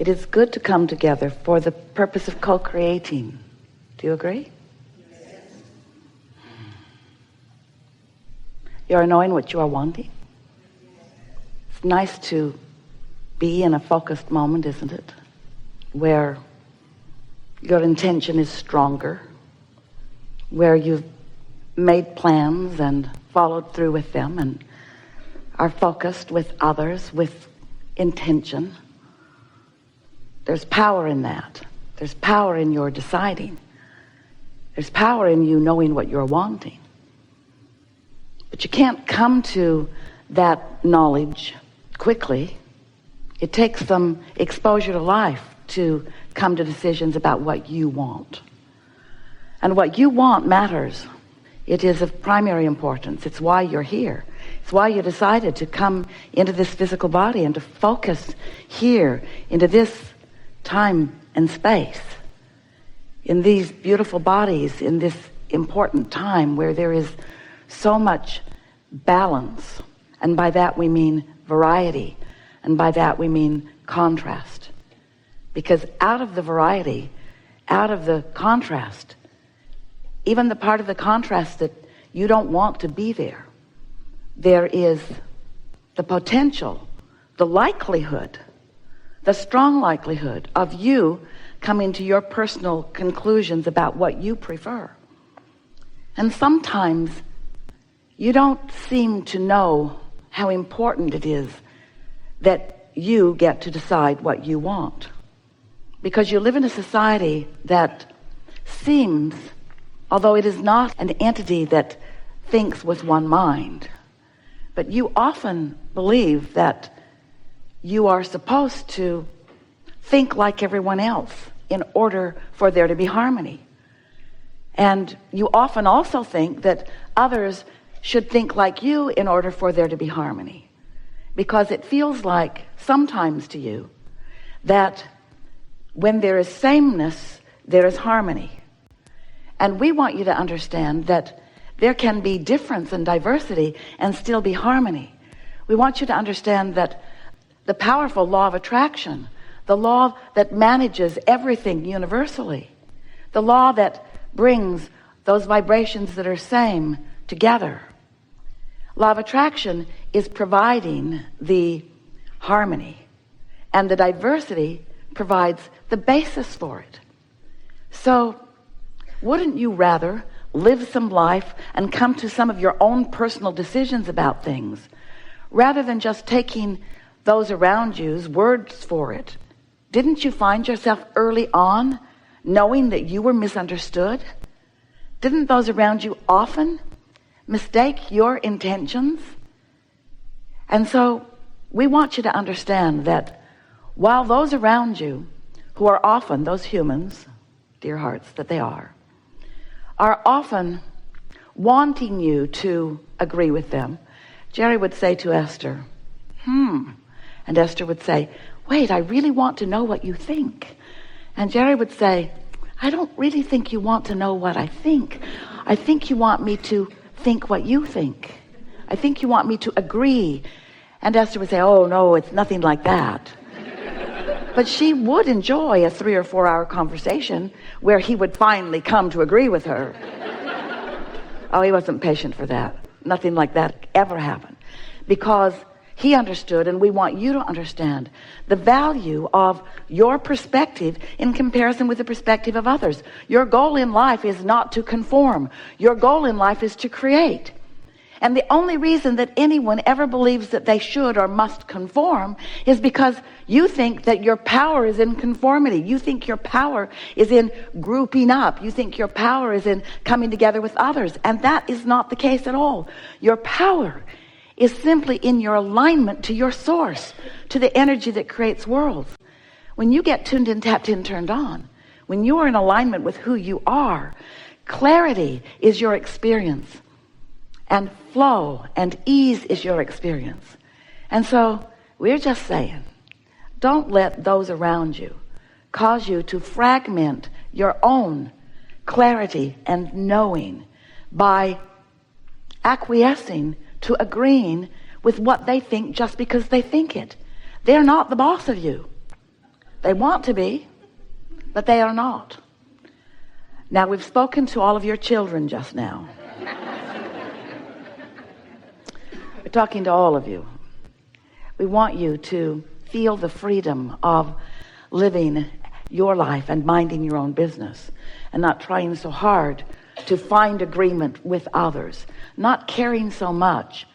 It is good to come together for the purpose of co-creating. Do you agree? Yes. You are knowing what you are wanting. It's nice to be in a focused moment, isn't it? Where your intention is stronger, where you've made plans and followed through with them and are focused with others with intention. There's power in that. There's power in your deciding. There's power in you knowing what you're wanting. But you can't come to that knowledge quickly. It takes some exposure to life to come to decisions about what you want. And what you want matters. It is of primary importance. It's why you're here. It's why you decided to come into this physical body and to focus here into this time and space, in these beautiful bodies, in this important time where there is so much balance. And by that we mean variety. And by that we mean contrast. Because out of the variety, out of the contrast, even the part of the contrast that you don't want to be there, there is the potential, the likelihood, the strong likelihood of you coming to your personal conclusions about what you prefer. And sometimes you don't seem to know how important it is that you get to decide what you want. Because you live in a society that seems, although it is not an entity that thinks with one mind, but you often believe that you are supposed to think like everyone else in order for there to be harmony. And you often also think that others should think like you in order for there to be harmony. Because it feels like sometimes to you that when there is sameness, there is harmony. And we want you to understand that there can be difference and diversity and still be harmony. We want you to understand that the powerful law of attraction, the law that manages everything universally, the law that brings those vibrations that are same together. Law of attraction is providing the harmony, and the diversity provides the basis for it. So wouldn't you rather live some life and come to some of your own personal decisions about things rather than just taking those around you's words for it? Didn't you find yourself early on knowing that you were misunderstood? Didn't those around you often mistake your intentions? And so we want you to understand that while those around you, who are often those humans, dear hearts that they are often wanting you to agree with them, Jerry would say to Esther, and Esther would say, wait, I really want to know what you think. And Jerry would say, I don't really think you want to know what I think. I think you want me to think what you think. I think you want me to agree. And Esther would say, oh no, it's nothing like that. But she would enjoy a 3 or 4 hour conversation where he would finally come to agree with her. Oh, he wasn't patient for that. Nothing like that ever happened. Because he understood, and we want you to understand, the value of your perspective in comparison with the perspective of others. Your goal in life is not to conform. Your goal in life is to create. And the only reason that anyone ever believes that they should or must conform is because you think that your power is in conformity. You think your power is in grouping up. You think your power is in coming together with others. And that is not the case at all. Your power is simply in your alignment to your source, to the energy that creates worlds. When you get tuned in, tapped in, turned on, when you are in alignment with who you are, clarity is your experience. And flow and ease is your experience. And so we're just saying, don't let those around you cause you to fragment your own clarity and knowing by acquiescing to agreeing with what they think just because they think it. They're not the boss of you. They want to be, but they are not. Now, we've spoken to all of your children just now. We're talking to all of you. We want you to feel the freedom of living your life and minding your own business and not trying so hard to find agreement with others, not caring so much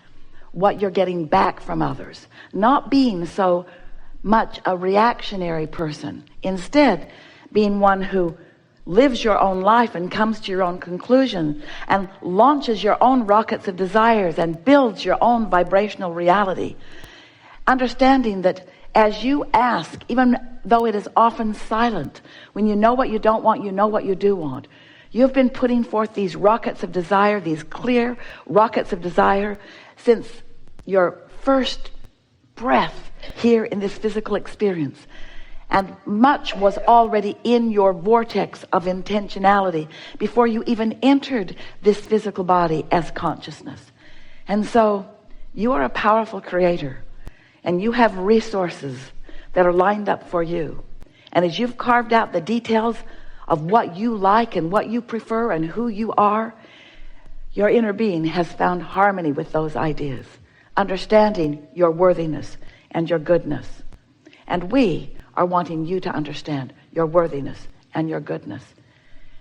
what you're getting back from others, not being so much a reactionary person, instead being one who lives your own life and comes to your own conclusion and launches your own rockets of desires and builds your own vibrational reality, understanding that as you ask, even though it is often silent, when you know what you don't want, you know what you do want. You've been putting forth these rockets of desire, these clear rockets of desire, since your first breath here in this physical experience. And much was already in your vortex of intentionality before you even entered this physical body as consciousness. And so you are a powerful creator, and you have resources that are lined up for you. And as you've carved out the details of what you like and what you prefer and who you are, your inner being has found harmony with those ideas, understanding your worthiness and your goodness. And we are wanting you to understand your worthiness and your goodness.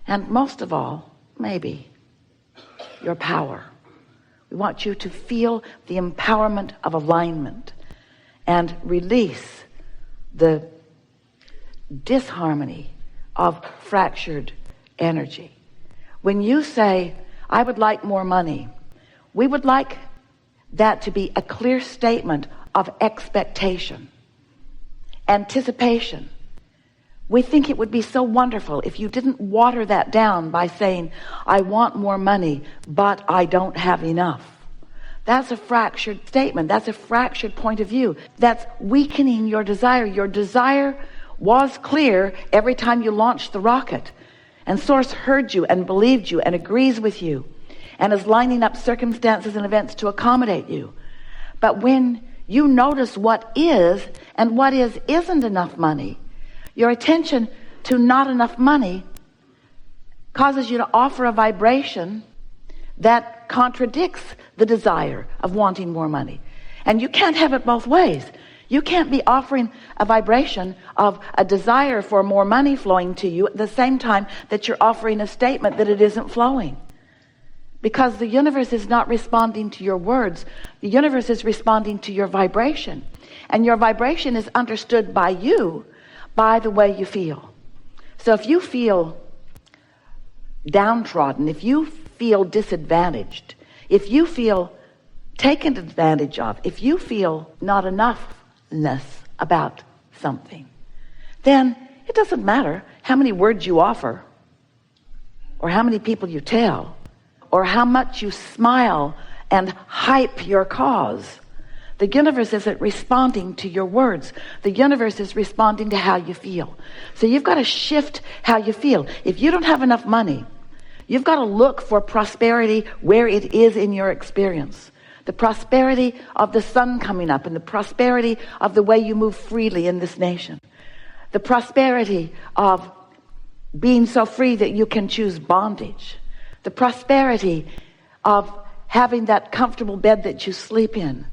And most of all, maybe, your power. We want you to feel the empowerment of alignment and release the disharmony of fractured energy. When you say, I would like more money, we would like that to be a clear statement of expectation, anticipation. We think it would be so wonderful if you didn't water that down by saying, I want more money, but I don't have enough. That's a fractured statement. That's a fractured point of view. That's weakening your desire. Your desire was clear every time you launched the rocket. And Source heard you and believed you and agrees with you and is lining up circumstances and events to accommodate you. But when you notice what is and what isn't enough money, your attention to not enough money causes you to offer a vibration that contradicts the desire of wanting more money. And you can't have it both ways. You can't be offering a vibration of a desire for more money flowing to you at the same time that you're offering a statement that it isn't flowing. Because the universe is not responding to your words. The universe is responding to your vibration. And your vibration is understood by you by the way you feel. So if you feel downtrodden, if you feel disadvantaged, if you feel taken advantage of, if you feel not enoughness about something, then it doesn't matter how many words you offer or how many people you tell or how much you smile and hype your cause. The universe isn't responding to your words. The universe is responding to how you feel. So you've got to shift how you feel. If you don't have enough money, you've got to look for prosperity where it is in your experience. The prosperity of the sun coming up and the prosperity of the way you move freely in this nation. The prosperity of being so free that you can choose bondage. The prosperity of having that comfortable bed that you sleep in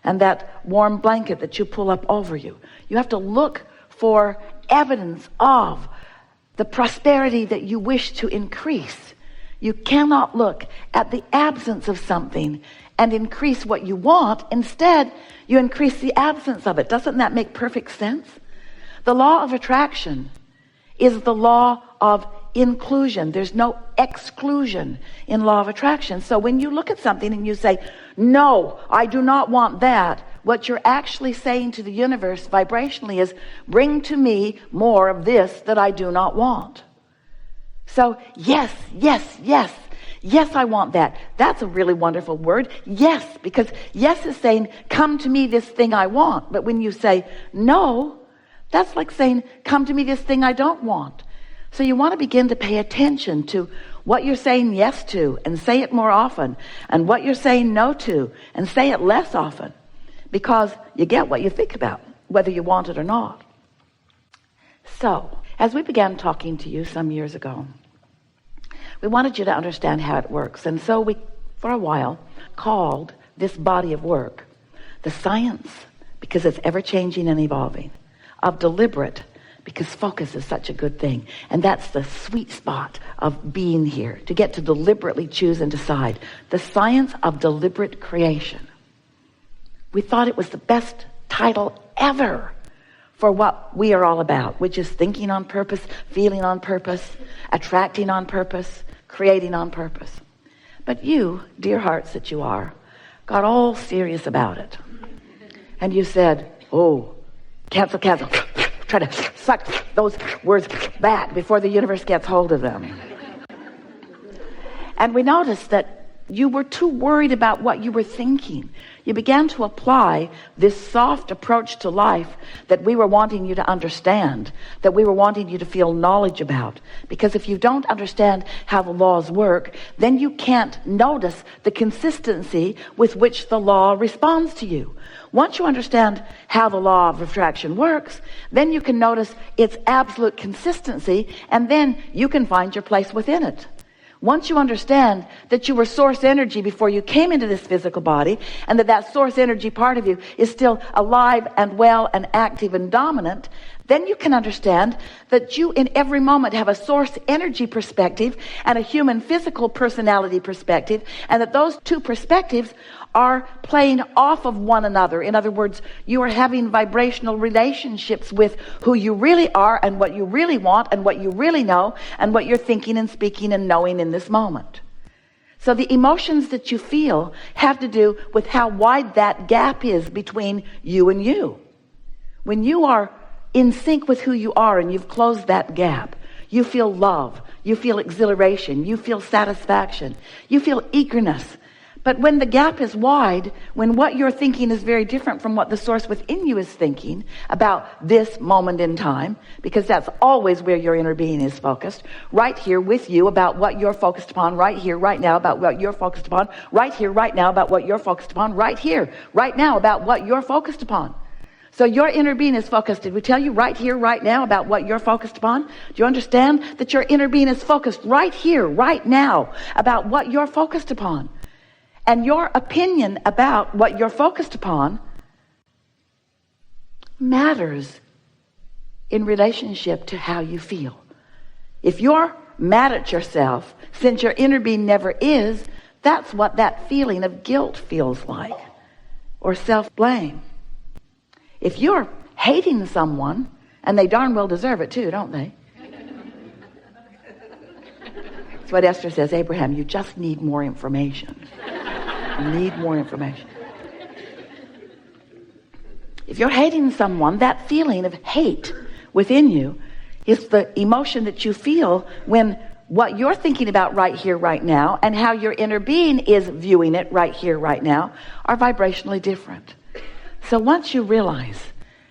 and that warm blanket that you pull up over you. You have to look for evidence of the prosperity that you wish to increase. You cannot look at the absence of something and increase what you want. Instead, you increase the absence of it. Doesn't that make perfect sense? The law of attraction is the law of inclusion. There's no exclusion in law of attraction. So when you look at something and you say, no, I do not want that, what you're actually saying to the universe vibrationally is, bring to me more of this that I do not want. So yes, yes, yes, yes, I want that. That's a really wonderful word. Yes, because yes is saying, come to me this thing I want. But when you say no, that's like saying, come to me this thing I don't want. So you want to begin to pay attention to what you're saying yes to and say it more often, and what you're saying no to and say it less often, because you get what you think about, whether you want it or not. So, as we began talking to you some years ago, we wanted you to understand how it works. And so we, for a while, called this body of work the science, because it's ever-changing and evolving, of deliberate, because focus is such a good thing. And that's the sweet spot of being here, to get to deliberately choose and decide. The science of deliberate creation. We thought it was the best title ever for what we are all about, which is thinking on purpose, feeling on purpose, attracting on purpose, creating on purpose. But you, dear hearts that you are, got all serious about it. And you said, oh, cancel. Try to suck those words back before the universe gets hold of them. And we noticed that you were too worried about what you were thinking. You began to apply this soft approach to life that we were wanting you to understand, that we were wanting you to feel knowledge about. Because if you don't understand how the laws work, then you can't notice the consistency with which the law responds to you. Once you understand how the law of attraction works, then you can notice its absolute consistency, and then you can find your place within it. Once you understand that you were source energy before you came into this physical body, and that source energy part of you is still alive and well and active and dominant, then you can understand that you in every moment have a source energy perspective and a human physical personality perspective, and that those two perspectives are playing off of one another. In other words, you are having vibrational relationships with who you really are and what you really want and what you really know and what you're thinking and speaking and knowing in this moment. So the emotions that you feel have to do with how wide that gap is between you and you. When you are in sync with who you are and you've closed that gap, you feel love, you feel exhilaration, you feel satisfaction, you feel eagerness. But when the gap is wide, when what you're thinking is very different from what the source within you is thinking about this moment in time, because that's always where your inner being is focused, right here with you about what you're focused upon, right here, right now about what you're focused upon, right here, right now about what you're focused upon, right here, right now about what you're focused upon. So your inner being is focused. Did we tell you right here, right now about what you're focused upon? Do you understand that your inner being is focused right here, right now about what you're focused upon? And your opinion about what you're focused upon matters in relationship to how you feel. If you're mad at yourself, since your inner being never is, that's what that feeling of guilt feels like, or self-blame. If you're hating someone, and they darn well deserve it too, don't they? That's what Esther says, Abraham, you just need more information. You need more information. If you're hating someone, that feeling of hate within you is the emotion that you feel when what you're thinking about right here, right now, and how your inner being is viewing it right here, right now, are vibrationally different. So once you realize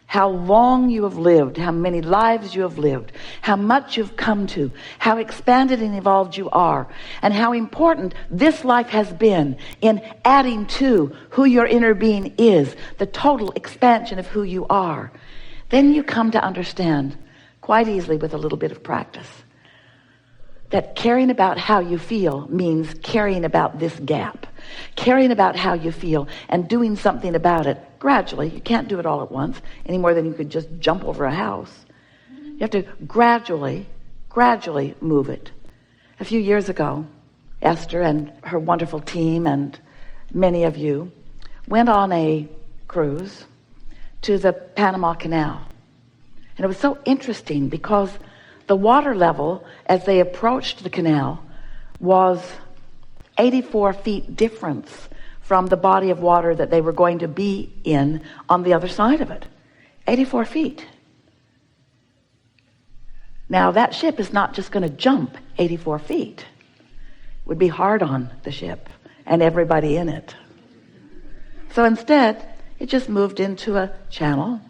how long you have lived, how many lives you have lived, how much you've come to, how expanded and evolved you are, and how important this life has been in adding to who your inner being is, the total expansion of who you are, then you come to understand quite easily with a little bit of practice that caring about how you feel means caring about this gap, caring about how you feel and doing something about it gradually. You can't do it all at once any more than you could just jump over a house. You have to gradually move it. A few years ago, Esther and her wonderful team and many of you went on a cruise to the Panama Canal. And it was so interesting because the water level as they approached the canal was 84 feet difference from the body of water that they were going to be in on the other side of it. 84 feet. Now that ship is not just going to jump 84 feet. It would be hard on the ship and everybody in it. So instead, it just moved into a channel,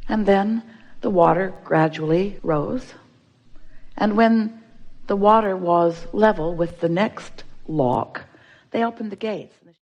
and then the water gradually rose. And when the water was level with the next lock, they opened the gates.